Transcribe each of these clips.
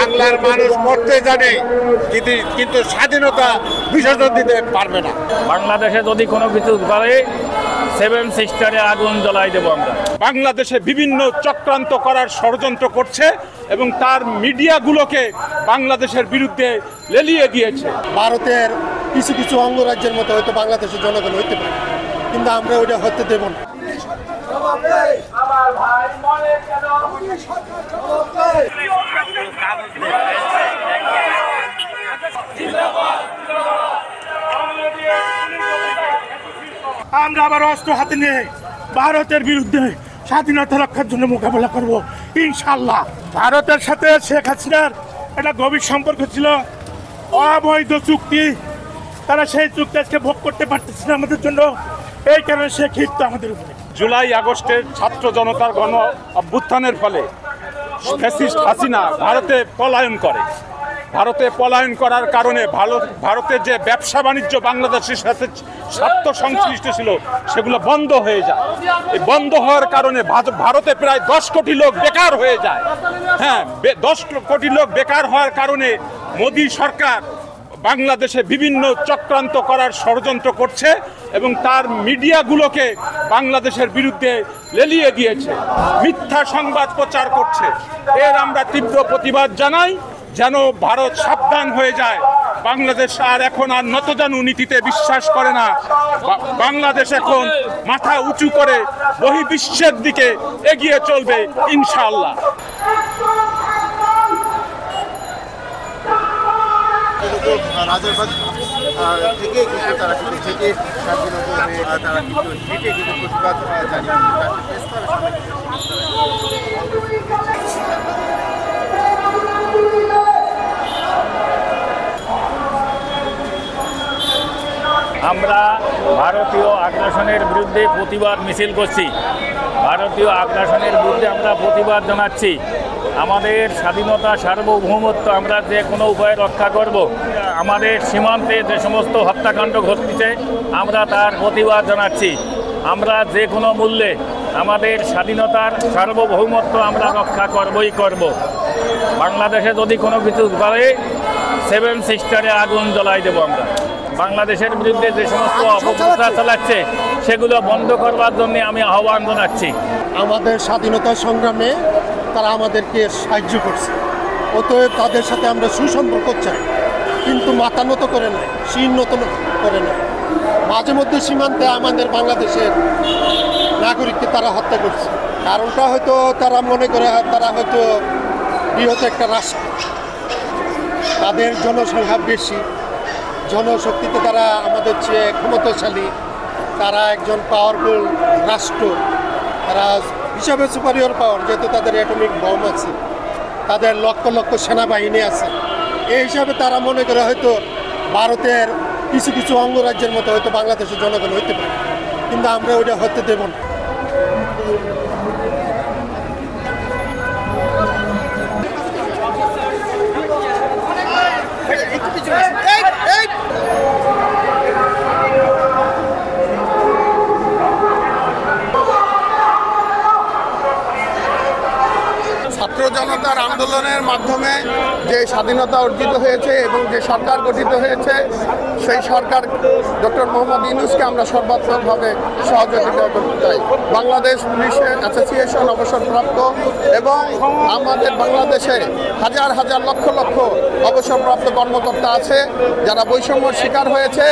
বাংলার মানুষ মরতে জানে, কিন্তু স্বাধীনতা বিসর্জন দিতে পারবে না। বাংলাদেশে যদি কোনো কিছু করে 7 সিস্টারে আগুন জ্বলাই দেব আমরা। বাংলাদেশে বিভিন্ন চক্রান্ত করার ষড়যন্ত্র করছে এবং তার মিডিয়াগুলোকে বাংলাদেশের বিরুদ্ধে লেলিয়ে দিয়েছে। ভারতের কিছু কিছু অঙ্গরাজ্যের মতো হয়তো বাংলাদেশের জনগণ হইতে পারে, কিন্তু আমরা ওইটা হতে দেব না। আমরা আবার অস্ত্র হাতে নিয়ে ভারতের বিরুদ্ধে স্বাধীনতা রক্ষার জন্য মোকাবেলা করব ইনশাল্লাহ। ভারতের সাথে শেখ হাসিনার একটা গভীর সম্পর্ক ছিল, অবৈধ চুক্তি, তারা সেই চুক্তি আজকে ভোগ করতে পারতেছে না আমাদের জন্য, এই কারণে সে ক্ষিপ্ত আমাদের উপরে। জুলাই আগস্টের ছাত্র জনতার গণ অভ্যুত্থানের ফলে ফ্যাসিস্ট হাসিনা ভারতে পলায়ন করে। ভারতে পলায়ন করার কারণে ভারতের যে ব্যবসা বাণিজ্য বাংলাদেশের সাথে স্বার্থ সংশ্লিষ্ট ছিল সেগুলো বন্ধ হয়ে যায়। এই বন্ধ হওয়ার কারণে ভারতে প্রায় 10 কোটি লোক বেকার হয়ে যায়। হ্যাঁ, 10 কোটি লোক বেকার হওয়ার কারণে মোদী সরকার বাংলাদেশে বিভিন্ন চক্রান্ত করার ষড়যন্ত্র করছে এবং তার মিডিয়াগুলোকে বাংলাদেশের বিরুদ্ধে লেলিয়ে দিয়েছে, মিথ্যা সংবাদ প্রচার করছে। এর আমরা তীব্র প্রতিবাদ জানাই, যেন ভারত সাবধান হয়ে যায়। বাংলাদেশ এখন আর নতজানু নীতিতে বিশ্বাস করে না। বাংলাদেশ এখন মাথা উঁচু করে বহির্বিশ্বের দিকে এগিয়ে চলবে ইনশাআল্লাহ। রাজারবাগ থেকে কিন্তু তারা কিন্তু থেকে তারা কিন্তু হেঁটে কিন্তু প্রতিবাদ আমরা ভারতীয় আগ্রাসনের বিরুদ্ধে প্রতিবাদ মিছিল করছি। ভারতীয় আগ্রাসনের বিরুদ্ধে আমরা প্রতিবাদ জানাচ্ছি। আমাদের স্বাধীনতা সার্বভৌমত্ব আমরা যে কোনো উপায়ে রক্ষা করব। আমাদের সীমান্তে যে সমস্ত হত্যাকাণ্ড ঘটছে আমরা তার প্রতিবাদ জানাচ্ছি। আমরা যে কোনো মূল্যে আমাদের স্বাধীনতার সার্বভৌমত্ব আমরা রক্ষা করবই করব। বাংলাদেশে যদি কোনো কিছু করে 7 সিস্টারে আগুন জ্বলাই দেব আমরা। বাংলাদেশের বিরুদ্ধে যে সমস্ত অপপ্রচার চালাচ্ছে সেগুলো বন্ধ করবার জন্য আমি আহ্বান জানাচ্ছি। আমাদের স্বাধীনতা সংগ্রামে তারা আমাদেরকে সাহায্য করছে, অতএব তাদের সাথে আমরা সুসম্পর্ক চাই, কিন্তু মাথা নত করে না, শির নত করে না। মাঝে মধ্যে সীমান্তে আমাদের বাংলাদেশের নাগরিককে তারা হত্যা করছে। কারণটা হয়তো তারা মনে করে তারা হয়তো বৃহৎ একটা রাষ্ট্র, তাদের জনসংখ্যা বেশি, জনশক্তিতে তারা আমাদের চেয়ে ক্ষমতাশালী, তারা একজন পাওয়ারফুল রাষ্ট্র, তারা হিসাবে সুপারিয়র পাওয়ার, যেহেতু তাদের অ্যাটমিক বম আছে, তাদের লক্ষ লক্ষ সেনাবাহিনী আছে। এই হিসাবে তারা মনে করে হয়তো ভারতের কিছু কিছু অঙ্গরাজ্যের মতো হয়তো বাংলাদেশের জনগণ হইতে পারে, কিন্তু আমরা ওইটা হতে দেব না। ছাত্র জনতার আন্দোলনের মাধ্যমে যে স্বাধীনতা অর্জিত হয়েছে এবং যে সরকার গঠিত হয়েছে, সেই সরকার ডক্টর মোহাম্মদ ইউনূসকে আমরা সর্বাত্মকভাবে সহযোগিতা করতে চাই। বাংলাদেশ পুলিশ অ্যাসোসিয়েশন অবসরপ্রাপ্ত এবং আমাদের বাংলাদেশে হাজার হাজার লক্ষ লক্ষ অবসরপ্রাপ্ত কর্মকর্তা আছে যারা বৈষম্যের শিকার হয়েছে।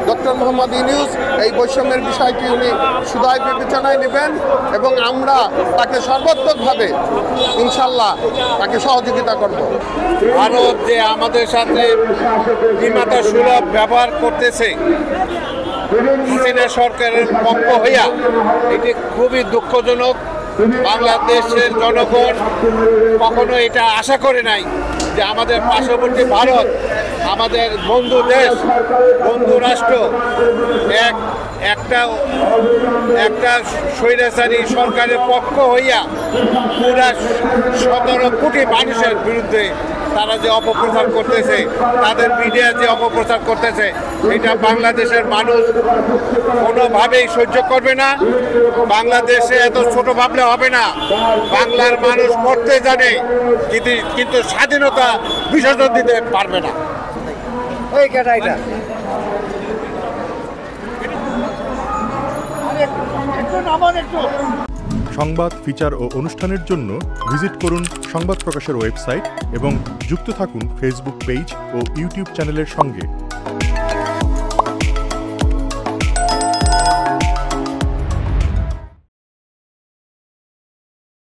ডক্টর মোহাম্মদ ইউনূস এই বৈষম্যের বিষয়টি উনি সুদায় বিবেচনায় নেবেন এবং আমরা তাকে সর্বাত্মকভাবে ইনশাল্লাহ তাকে সহযোগিতা করব। ভারত যে আমাদের সাথে বিমাতা সুলভ ব্যবহার করতেছে হাসিনা সরকারের পক্ষ হইয়া, এটি খুবই দুঃখজনক। বাংলাদেশের জনগণ কখনো এটা আশা করে নাই যে আমাদের পার্শ্ববর্তী ভারত, আমাদের বন্ধু দেশ, বন্ধু রাষ্ট্র, এক একটা স্বৈরাচারী সরকারের পক্ষ হইয়া পুরা 17 কোটি মানুষের বিরুদ্ধে তারা যে অপপ্রচার করতেছে, তাদের মিডিয়া যে অপপ্রচার করতেছে, এটা বাংলাদেশের মানুষ কোনোভাবেই সহ্য করবে না। বাংলাদেশে এত ছোট ভাবলে হবে না। বাংলার মানুষ মরতে জানে, কিন্তু স্বাধীনতা বিসর্জন দিতে পারবে না। সংবাদ, ফিচার ও অনুষ্ঠানের জন্য ভিজিট করুন সংবাদ প্রকাশের ওয়েবসাইট এবং যুক্ত থাকুন ফেসবুক পেজ ও ইউটিউব চ্যানেলের সঙ্গে।